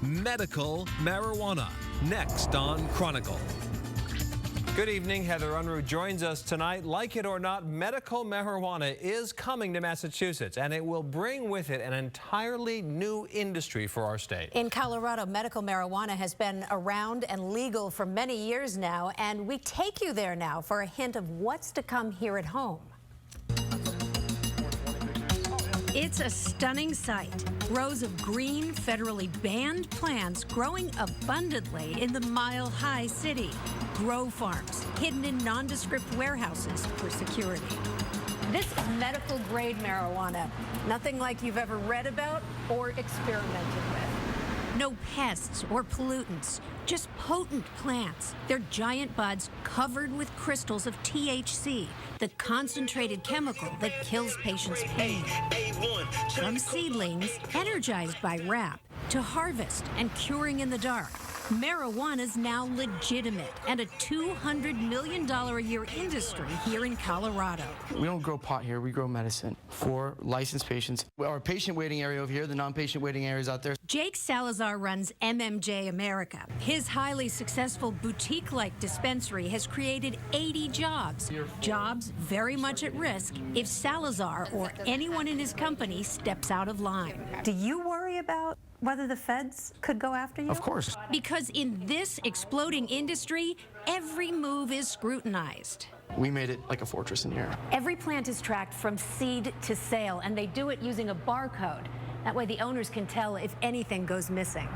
medical marijuana. Next on Chronicle. Good evening. Heather Unruh joins us tonight. Like it or not, medical marijuana is coming to Massachusetts, and it will bring with it an entirely new industry for our state. In Colorado, medical marijuana has been around and legal for many years now, and we take you there now for a hint of what's to come here at home. It's a stunning sight. Rows of green, federally banned plants growing abundantly in the mile-high city. Grow farms hidden in nondescript warehouses for security. This is medical-grade marijuana. Nothing like you've ever read about or experimented with. No pests or pollutants, just potent plants. They're giant buds covered with crystals of THC, the concentrated chemical that kills patients' pain. From seedlings, energized by rap, to harvest and curing in the dark, marijuana is now legitimate and a $200 million a year industry here in Colorado. We don't grow pot here, we grow medicine for licensed patients. Our patient waiting area over here, the non-patient waiting areas out there. Jake Salazar runs MMJ America. His highly successful boutique-like dispensary has created 80 jobs. Jobs very much at risk if Salazar or anyone in his company steps out of line. Do you worry about whether the feds could go after you? Of course. Because in this exploding industry, every move is scrutinized. We made it like a fortress in here. Every plant is tracked from seed to sale, and they do it using a barcode. That way the owners can tell if anything goes missing.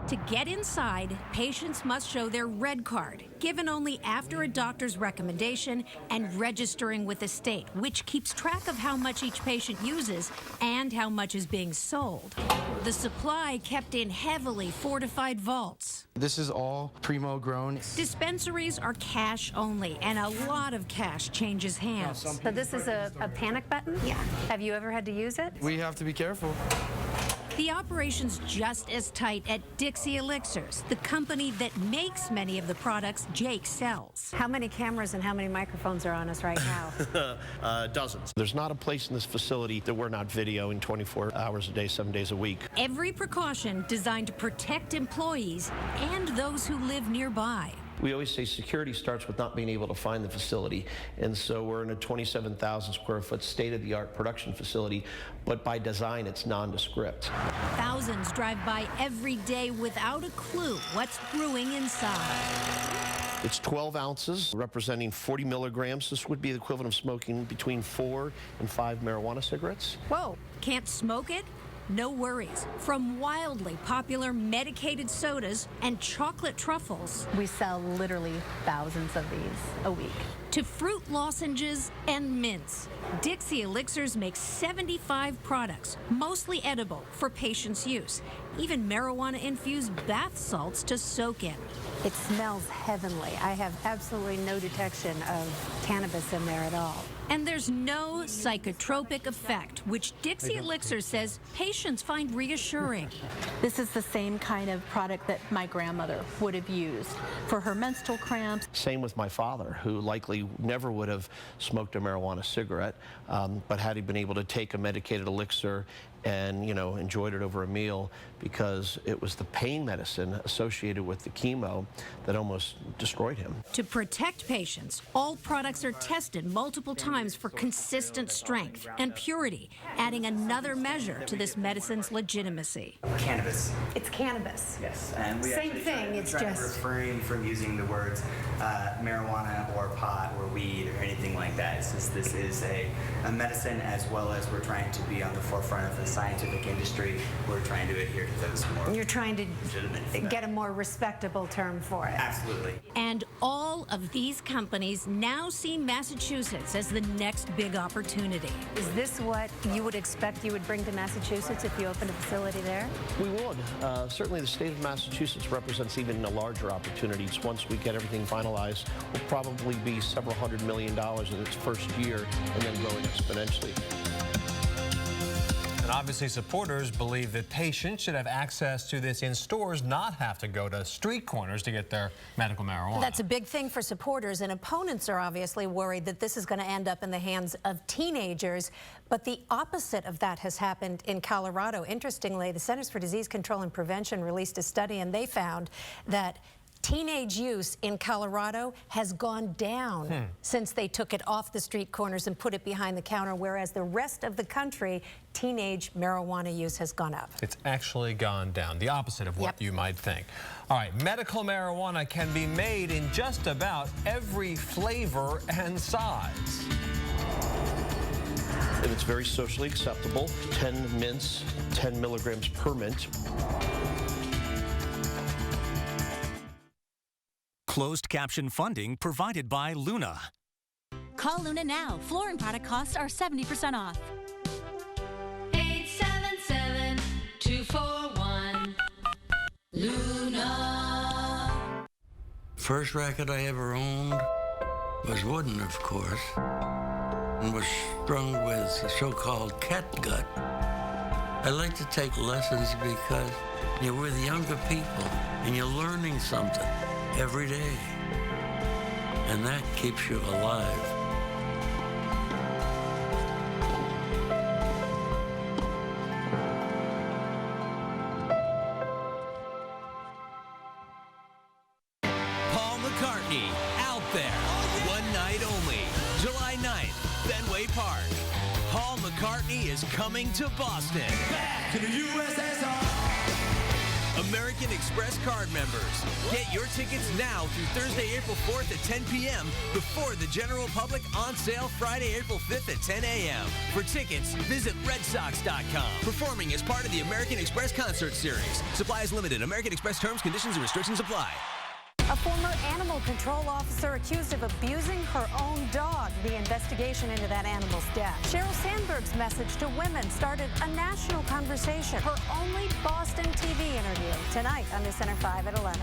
To get inside, patients must show their red card, given only after a doctor's recommendation and registering with the state, which keeps track of how much each patient uses and how much is being sold. The supply kept in heavily fortified vaults. This is all primo grown. Dispensaries are cash only, and a lot of cash changes hands. So this is a panic button? Yeah. Have you ever had to use it? We have to be careful. The operation's just as tight at Dixie Elixirs, the company that makes many of the products Jake sells. How many cameras and how many microphones are on us right now? Dozens. There's not a place in this facility that we're not videoing 24 hours a day, 7 days a week. Every precaution designed to protect employees and those who live nearby. We always say security starts with not being able to find the facility, and so we're in a 27,000 square foot state-of-the-art production facility, but by design it's nondescript. Thousands drive by every day without a clue what's brewing inside. It's 12 ounces, representing 40 milligrams. This would be the equivalent of smoking between 4 and 5 marijuana cigarettes. Whoa, can't smoke it? No worries. From wildly popular medicated sodas and chocolate truffles. We sell literally thousands of these a week. To fruit lozenges and mints. Dixie Elixirs makes 75 products, mostly edible for patients' use. Even marijuana-infused bath salts to soak in. It smells heavenly. I have absolutely no detection of cannabis in there at all. And there's no psychotropic effect, which Dixie Elixir says patients find reassuring. This is the same kind of product that my grandmother would have used for her menstrual cramps. Same with my father, who likely never would have smoked a marijuana cigarette, but had he been able to take a medicated elixir and, enjoyed it over a meal, because it was the pain medicine associated with the chemo that almost destroyed him. To protect patients, all products are tested multiple times for consistent strength and purity, adding another measure to this medicine's legitimacy. Cannabis. It's cannabis. Yes, and we Same thing, it's try to just refrain from using the words marijuana or pot or weed or anything like that. This is a medicine, as well as we're trying to be on the forefront of the scientific industry. We're trying to adhere to those more. You're trying to legitimate get a more respectable term for it. Absolutely. And all of these companies now see Massachusetts as the next big opportunity. Is this what you would expect you would bring to Massachusetts if you opened a facility there? We would. Certainly the state of Massachusetts represents even a larger opportunity. Once we get everything finalized, will probably be several $100 million in its first year and then growing exponentially. And obviously supporters believe that patients should have access to this in stores, not have to go to street corners to get their medical marijuana. That's a big thing for supporters, and opponents are obviously worried that this is going to end up in the hands of teenagers. But the opposite of that has happened in Colorado. Interestingly, the Centers for Disease Control and Prevention released a study, and they found that teenage use in Colorado has gone down since they took it off the street corners and put it behind the counter, whereas the rest of the country, teenage marijuana use has gone up. It's actually gone down, the opposite of what you might think. All right, medical marijuana can be made in just about every flavor and size. And it's very socially acceptable. 10 mints, 10 milligrams per mint. Closed caption funding provided by Luna. Call Luna now. Flooring product costs are 70% off. 877-241 Luna. First racket I ever owned was wooden, of course, and was strung with so-called catgut. I like to take lessons because you're with younger people and you're learning something every day, and that keeps you alive. Paul McCartney, out there. One night only. July 9th, Fenway Park. Paul McCartney is coming to Boston. Back to the USSR. American Express card members. Get your tickets now through Thursday, April 4th at 10 p.m. before the general public, on sale Friday, April 5th at 10 a.m. For tickets, visit redsox.com. Performing as part of the American Express Concert Series. Supply is limited. American Express terms, conditions, and restrictions apply. A former animal control officer accused of abusing her own dog. The investigation into that animal's death. Sheryl Sandberg's message to women started a national conversation. Her only Boston TV interview tonight on News Center 5 at 11.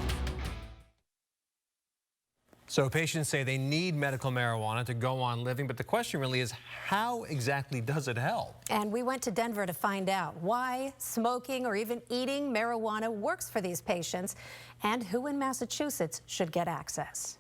So patients say they need medical marijuana to go on living, but the question really is, how exactly does it help? And we went to Denver to find out why smoking or even eating marijuana works for these patients, and who in Massachusetts should get access.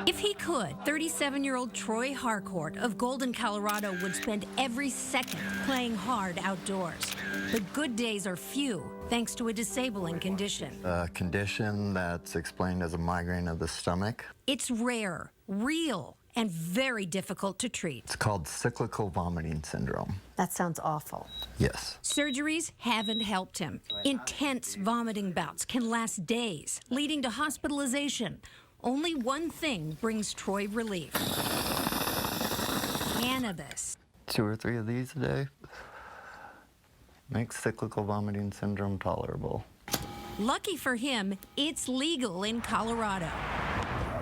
If he could, 37-year-old Troy Harcourt of Golden, Colorado would spend every second playing hard outdoors. But good days are few, thanks to a disabling condition. A condition that's explained as a migraine of the stomach. It's rare, real, and very difficult to treat. It's called cyclical vomiting syndrome. That sounds awful. Yes. Surgeries haven't helped him. Intense vomiting bouts can last days, leading to hospitalization. Only one thing brings Troy relief: cannabis. 2 or 3 of these a day makes cyclical vomiting syndrome tolerable. Lucky for him, it's legal in Colorado.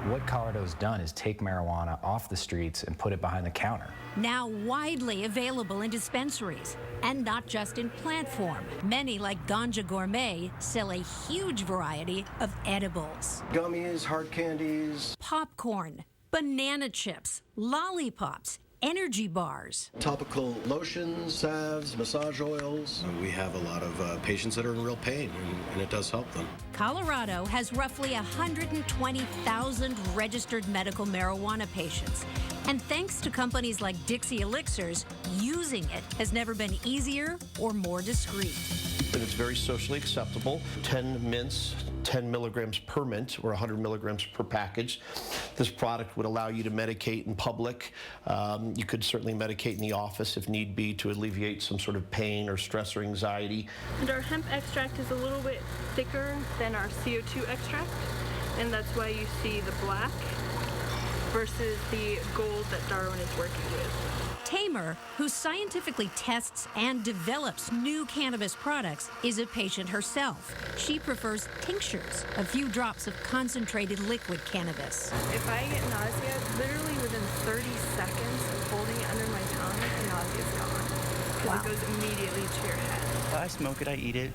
What Colorado's done is take marijuana off the streets and put it behind the counter. Now widely available in dispensaries, and not just in plant form. Many, like Ganja Gourmet, sell a huge variety of edibles. Gummies, hard candies, Popcorn, banana chips, lollipops, energy bars. topical lotions, salves, massage oils. We have a lot of patients that are in real pain, and it does help them. Colorado has roughly 120,000 registered medical marijuana patients. And thanks to companies like Dixie Elixirs, using it has never been easier or more discreet. And it's very socially acceptable. 10 mints, 10 milligrams per mint, or 100 milligrams per package. This product would allow you to medicate in public. You could certainly medicate in the office if need be to alleviate some sort of pain or stress or anxiety. And our hemp extract is a little bit thicker than our CO2 extract, and that's why you see the black versus the gold that Darwin is working with. Tamer, who scientifically tests and develops new cannabis products, is a patient herself. She prefers tinctures, a few drops of concentrated liquid cannabis. If I get nausea, literally within 30 seconds of holding it under my tongue, the nausea is gone. Because it goes immediately to your head. I smoke it, I eat it.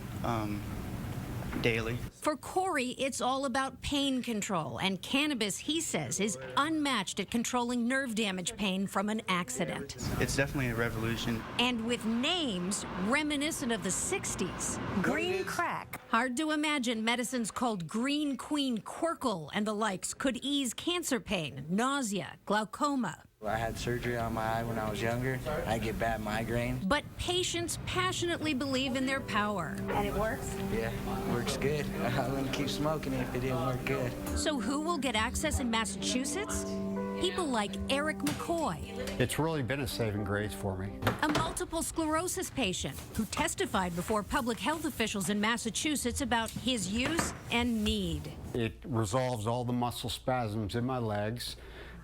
daily. For Corey, it's all about pain control, and cannabis, he says, is unmatched at controlling nerve damage pain from an accident. It's definitely a revolution. And with names reminiscent of the 60s. Green crack. Hard to imagine medicines called Green Queen Quirkle and the likes could ease cancer pain, nausea, glaucoma. I had surgery on my eye when I was younger. I get bad migraine. But patients passionately believe in their power. And it works? Yeah, it works good. I wouldn't keep smoking if it didn't work good. So who will get access in Massachusetts? People like Eric McCoy. It's really been a saving grace for me. A multiple sclerosis patient who testified before public health officials in Massachusetts about his use and need. It resolves all the muscle spasms in my legs.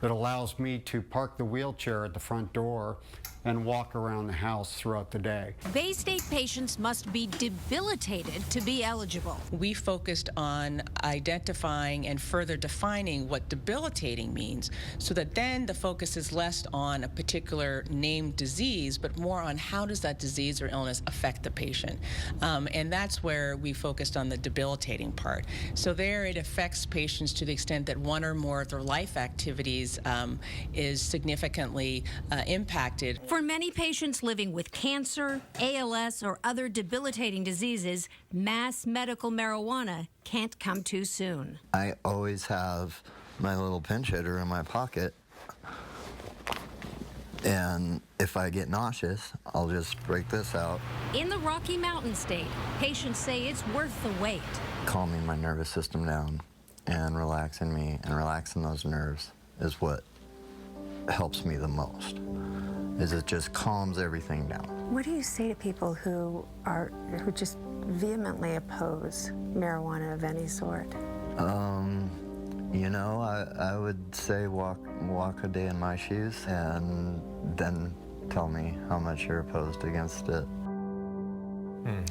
It allows me to park the wheelchair at the front door and walk around the house throughout the day. Bay State patients must be debilitated to be eligible. We focused on identifying and further defining what debilitating means, so that then the focus is less on a particular named disease, but more on how does that disease or illness affect the patient. And that's where we focused on the debilitating part. So there it affects patients to the extent that one or more of their life activities is significantly impacted. For many patients living with cancer, ALS, or other debilitating diseases, mass medical marijuana can't come too soon. I always have my little pinch hitter in my pocket, and if I get nauseous, I'll just break this out. In the Rocky Mountain State, patients say it's worth the wait. Calming my nervous system down and relaxing me and relaxing those nerves is what helps me the most. It just calms everything down. What do you say to people who just vehemently oppose marijuana of any sort? You know, I would say walk a day in my shoes and then tell me how much you're opposed against it.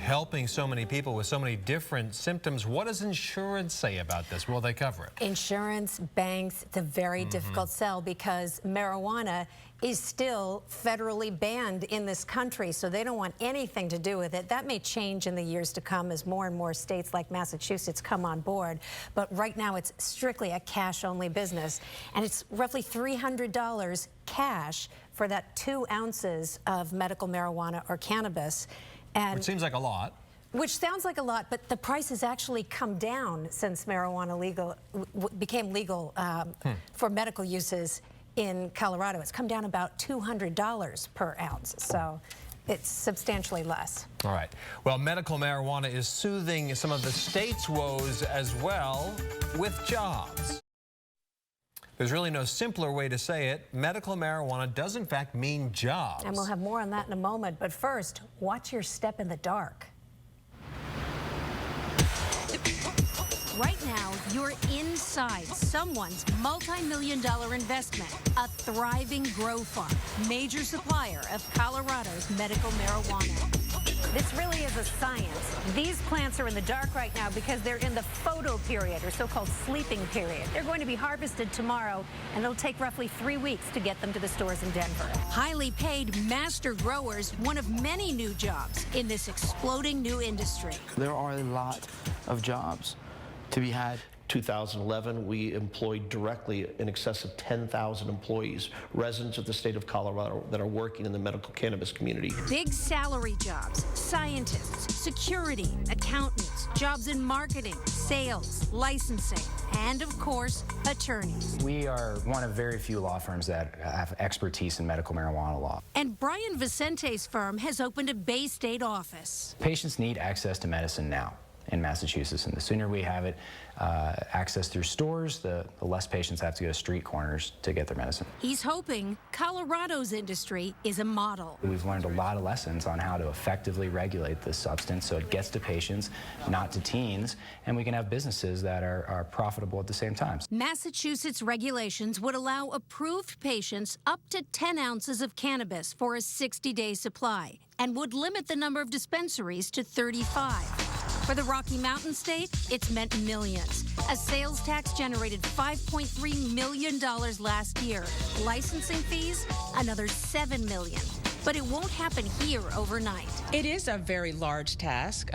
Helping so many people with so many different symptoms. What does insurance say about this? Will they cover it? Insurance, banks, it's a very difficult sell because marijuana is still federally banned in this country, so they don't want anything to do with it. That may change in the years to come as more and more states like Massachusetts come on board, but right now it's strictly a cash-only business, and it's roughly $300 cash for that 2 ounces of medical marijuana or cannabis. And it seems like a lot. Which sounds like a lot, but the price has actually come down since marijuana became legal for medical uses in Colorado. It's come down about $200 per ounce, so it's substantially less. All right. Well, medical marijuana is soothing some of the state's woes as well with jobs. There's really no simpler way to say it. Medical marijuana does in fact mean jobs. And we'll have more on that in a moment, but first, watch your step in the dark. Right now, you're inside someone's multi-million-dollar investment, a thriving grow farm, major supplier of Colorado's medical marijuana. This really is a science. These plants are in the dark right now because they're in the photo period, or so-called sleeping period. They're going to be harvested tomorrow, and it'll take roughly 3 weeks to get them to the stores in Denver. Highly paid master growers, one of many new jobs in this exploding new industry. There are a lot of jobs to be had. 2011, we employed directly in excess of 10,000 employees, residents of the state of Colorado that are working in the medical cannabis community. Big salary jobs, scientists, security, accountants, jobs in marketing, sales, licensing, and of course, attorneys. We are one of very few law firms that have expertise in medical marijuana law. And Brian Vicente's firm has opened a Bay State office. Patients need access to medicine now in Massachusetts, and the sooner we have it access through stores, the less patients have to go to street corners to get their medicine. He's hoping Colorado's industry is a model. We've learned a lot of lessons on how to effectively regulate this substance so it gets to patients, not to teens, and we can have businesses that are profitable at the same time. Massachusetts regulations would allow approved patients up to 10 ounces of cannabis for a 60-day supply and would limit the number of dispensaries to 35. For the Rocky Mountain State, it's meant millions. A sales tax generated $5.3 million last year. Licensing fees, another $7 million. But it won't happen here overnight. It is a very large task.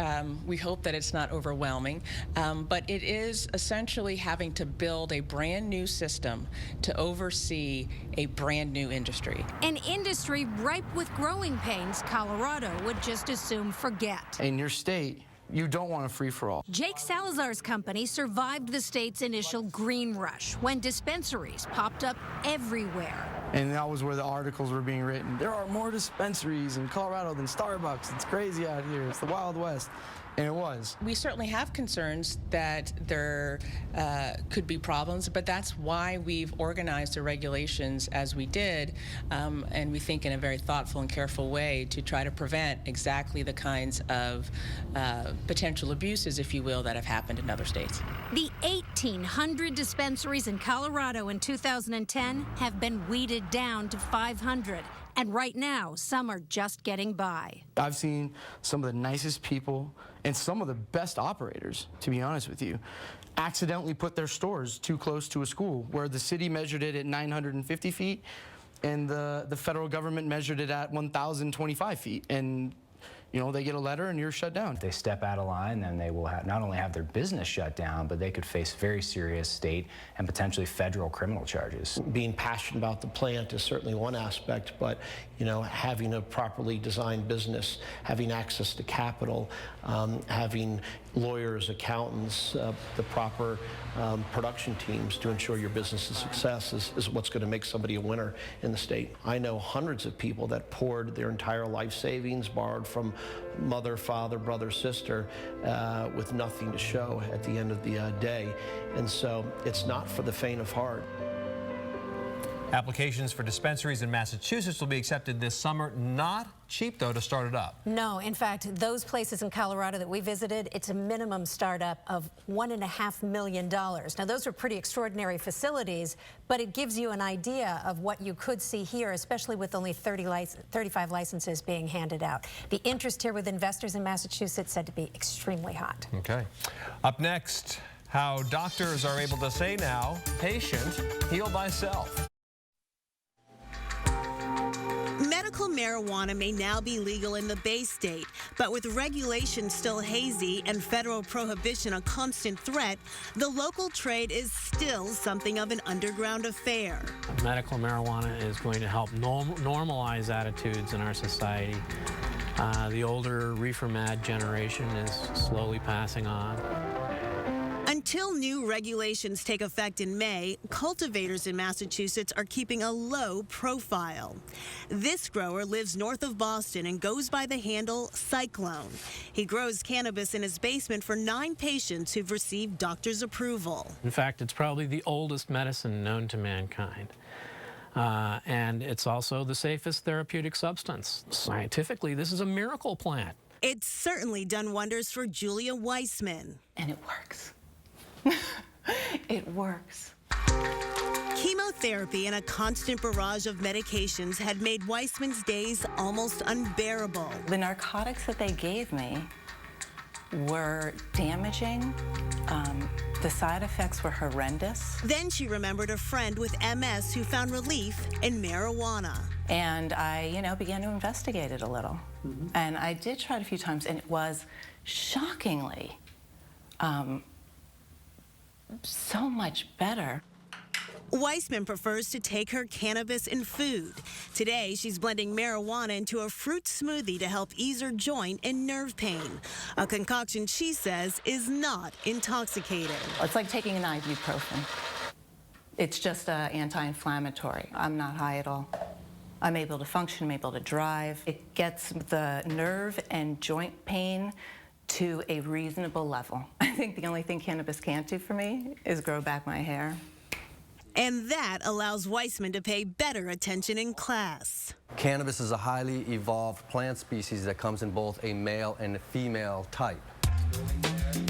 We hope that it's not overwhelming, but it is essentially having to build a brand new system to oversee a brand new industry. An industry ripe with growing pains Colorado would just as soon forget. In your state, you don't want a free-for-all. Jake Salazar's company survived the state's initial green rush when dispensaries popped up everywhere. And that was where the articles were being written. There are more dispensaries in Colorado than Starbucks. It's crazy out here. It's the Wild West. And it was. We certainly have concerns that there could be problems, but that's why we've organized the regulations as we did, and we think in a very thoughtful and careful way to try to prevent exactly the kinds of potential abuses, if you will, that have happened in other states. The 1,800 dispensaries in Colorado in 2010 have been weeded down to 500. And right now, some are just getting by. I've seen some of the nicest people and some of the best operators, to be honest with you, accidentally put their stores too close to a school where the city measured it at 950 feet and the federal government measured it at 1,025 feet. And you know, they get a letter and you're shut down. If they step out of line, then they will not only have their business shut down, but they could face very serious state and potentially federal criminal charges. Being passionate about the plant is certainly one aspect, but you know, having a properly designed business, having access to capital, having lawyers, accountants, the proper production teams to ensure your business's success is what's going to make somebody a winner in the state. I know hundreds of people that poured their entire life savings, borrowed from mother, father, brother, sister, with nothing to show at the end of the day. And so it's not for the faint of heart. Applications for dispensaries in Massachusetts will be accepted this summer. Not cheap, though, to start it up. No, in fact, those places in Colorado that we visited, it's a minimum startup of $1.5 million. Now, those are pretty extraordinary facilities, but it gives you an idea of what you could see here, especially with only 35 licenses being handed out. The interest here with investors in Massachusetts said to be extremely hot. Okay. Up next, how doctors are able to say now, patient, heal thyself. Medical marijuana may now be legal in the Bay State, but with regulations still hazy and federal prohibition a constant threat, the local trade is still something of an underground affair. Medical marijuana is going to help normalize attitudes in our society. The older reefer mad generation is slowly passing on. Until new regulations take effect in May, cultivators in Massachusetts are keeping a low profile. This grower lives north of Boston and goes by the handle Cyclone. He grows cannabis in his basement for 9 patients who've received doctor's approval. In fact, it's probably the oldest medicine known to mankind. And it's also the safest therapeutic substance. Scientifically, this is a miracle plant. It's certainly done wonders for Julia Weissman. And it works. It works. Chemotherapy and a constant barrage of medications had made Weissman's days almost unbearable. The narcotics that they gave me were damaging. The side effects were horrendous. Then she remembered a friend with MS who found relief in marijuana. And I, began to investigate it a little. And I did try it a few times, and it was shockingly so much better. Weissman prefers to take her cannabis in food. Today, she's blending marijuana into a fruit smoothie to help ease her joint and nerve pain, a concoction she says is not intoxicating. It's like taking an ibuprofen. It's just anti-inflammatory. I'm not high at all. I'm able to function, I'm able to drive. It gets the nerve and joint pain to a reasonable level. I think the only thing cannabis can't do for me is grow back my hair. And that allows Weissman to pay better attention in class. Cannabis is a highly evolved plant species that comes in both a male and a female type.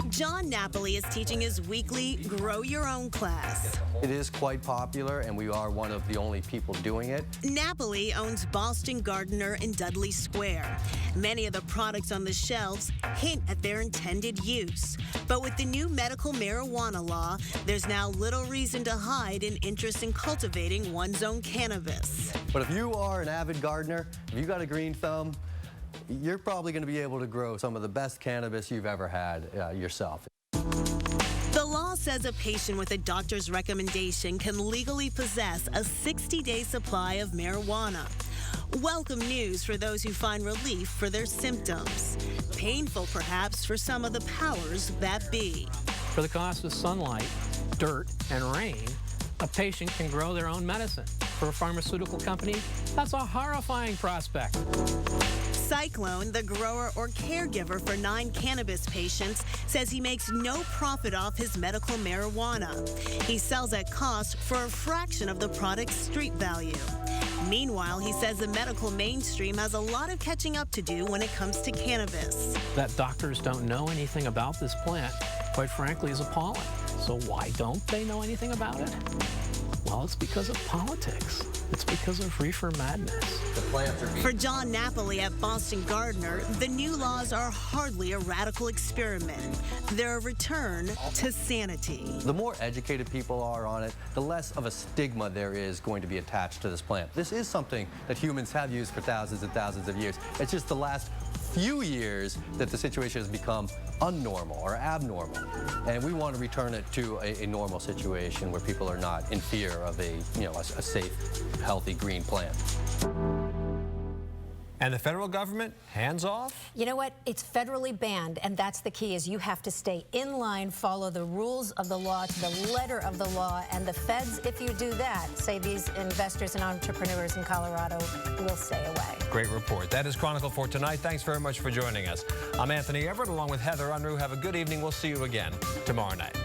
John Napoli is teaching his weekly Grow Your Own class. It is quite popular, and we are one of the only people doing it. Napoli owns Boston Gardener in Dudley Square. Many of the products on the shelves hint at their intended use. But with the new medical marijuana law, there's now little reason to hide an interest in cultivating one's own cannabis. But if you are an avid gardener, if you got a green thumb, you're probably going to be able to grow some of the best cannabis you've ever had yourself. The law says a patient with a doctor's recommendation can legally possess a 60-day supply of marijuana. Welcome news for those who find relief for their symptoms. Painful, perhaps, for some of the powers that be. For the cost of sunlight, dirt, and rain, a patient can grow their own medicine. For a pharmaceutical company, that's a horrifying prospect. Cyclone, the grower or caregiver for 9 cannabis patients, says he makes no profit off his medical marijuana. He sells at cost for a fraction of the product's street value. Meanwhile, he says the medical mainstream has a lot of catching up to do when it comes to cannabis. That doctors don't know anything about this plant, quite frankly, is appalling. So why don't they know anything about it? Well, it's because of politics. It's because of reefer madness. For John Napoli at Boston Gardener, the new laws are hardly a radical experiment. They're a return to sanity. The more educated people are on it, the less of a stigma there is going to be attached to this plant. This is something that humans have used for thousands and thousands of years. It's just the last few years that the situation has become unnormal or abnormal. And we want to return it to a normal situation where people are not in fear of a safe, healthy green plant. And the federal government, hands off? You know what? It's federally banned, and that's the key, is you have to stay in line, follow the rules of the law to the letter of the law, and the feds, if you do that, say these investors and entrepreneurs in Colorado will stay away. Great report. That is Chronicle for tonight. Thanks very much for joining us. I'm Anthony Everett along with Heather Unruh. Have a good evening. We'll see you again tomorrow night.